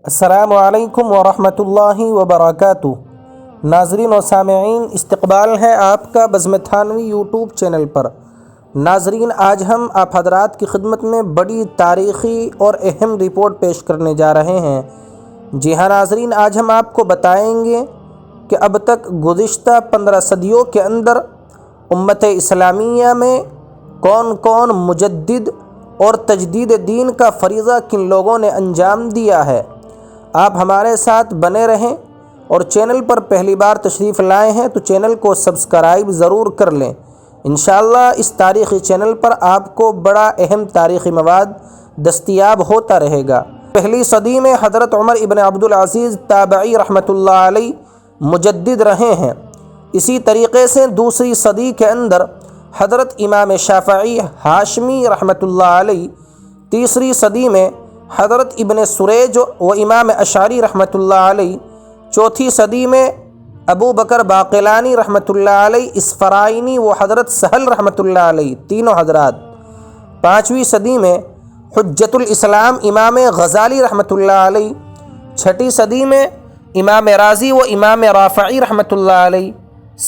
السلام علیکم ورحمۃ اللہ وبرکاتہ۔ ناظرین و سامعین، استقبال ہے آپ کا بزم تھانوی یوٹیوب چینل پر۔ ناظرین، آج ہم آپ حضرات کی خدمت میں بڑی تاریخی اور اہم رپورٹ پیش کرنے جا رہے ہیں۔ جی ہاں ناظرین، آج ہم آپ کو بتائیں گے کہ اب تک گزشتہ 15 صدیوں کے اندر امت اسلامیہ میں کون کون مجدد اور تجدید دین کا فریضہ کن لوگوں نے انجام دیا ہے۔ آپ ہمارے ساتھ بنے رہیں، اور چینل پر پہلی بار تشریف لائے ہیں تو چینل کو سبسکرائب ضرور کر لیں۔ انشاءاللہ اس تاریخی چینل پر آپ کو بڑا اہم تاریخی مواد دستیاب ہوتا رہے گا۔ پہلی صدی میں حضرت عمر ابن عبدالعزیز تابعی رحمۃ اللہ علیہ مجدد رہے ہیں۔ اسی طریقے سے دوسری صدی کے اندر حضرت امام شافعی ہاشمی رحمۃ اللہ علیہ، تیسری صدی میں حضرت ابن سریج و امام اشعری رحمۃ اللہ علیہ، چوتھی صدی میں ابو بکر باقلانی رحمۃ اللہ علیہ اسفرائینی و حضرت سہل رحمۃ اللہ علیہ، تینوں حضرات، پانچویں صدی میں حجت الاسلام امام غزالی رحمۃ اللہ علیہ، چھٹی صدی میں امام رازی و امام رافعی رحمۃ اللہ علیہ،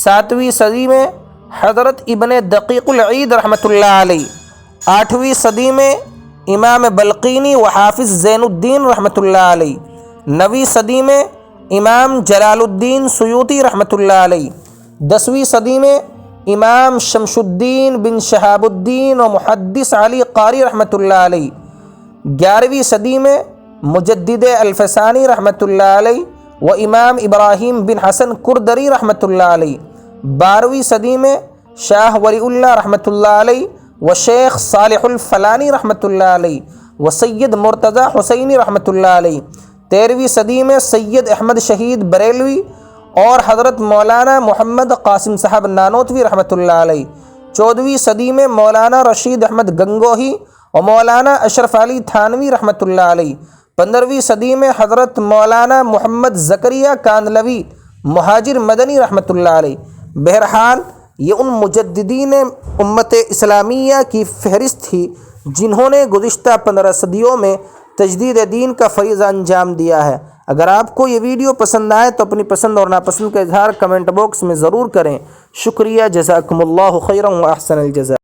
ساتویں صدی میں حضرت ابن دقیق العید رحمۃ اللہ علیہ، آٹھویں صدی میں امام بلقینی و حافظ زین الدین رحمۃ اللہ علیہ، نویں صدی میں امام جلال الدین سیوطی رحمۃ اللہ علیہ، 10ویں صدی میں امام شمس الدین بن شہاب الدین و محدث علی قاری رحمۃ اللہ علیہ، 11ویں صدی میں مجدد الفسانی رحمۃ اللہ علیہ و امام ابراہیم بن حسن کردری رحمۃ اللہ علیہ، 12ویں صدی میں شاہ ولی اللہ رحمۃ اللہ علیہ و شیخ صالح الفلانی رحمۃ اللہ علیہ و سید مرتضی حسینی رحمۃ اللہ علیہ، 13ویں صدی میں سید احمد شہید بریلوی اور حضرت مولانا محمد قاسم صاحب نانوتوی رحمۃ اللہ علیہ، 14ویں صدی میں مولانا رشید احمد گنگوہی و مولانا اشرف علی تھانوی رحمۃ اللہ علیہ، 15ویں صدی میں حضرت مولانا محمد زکریا کاندلوی مہاجر مدنی رحمۃ اللہ علیہ۔ بہرحال یہ ان مجددین امت اسلامیہ کی فہرست تھی جنہوں نے گزشتہ 15 صدیوں میں تجدید دین کا فریضہ انجام دیا ہے۔ اگر آپ کو یہ ویڈیو پسند آئے تو اپنی پسند اور ناپسند کا اظہار کمنٹ باکس میں ضرور کریں۔ شکریہ، جزاکم اللہ خیرا و احسن الجزاء۔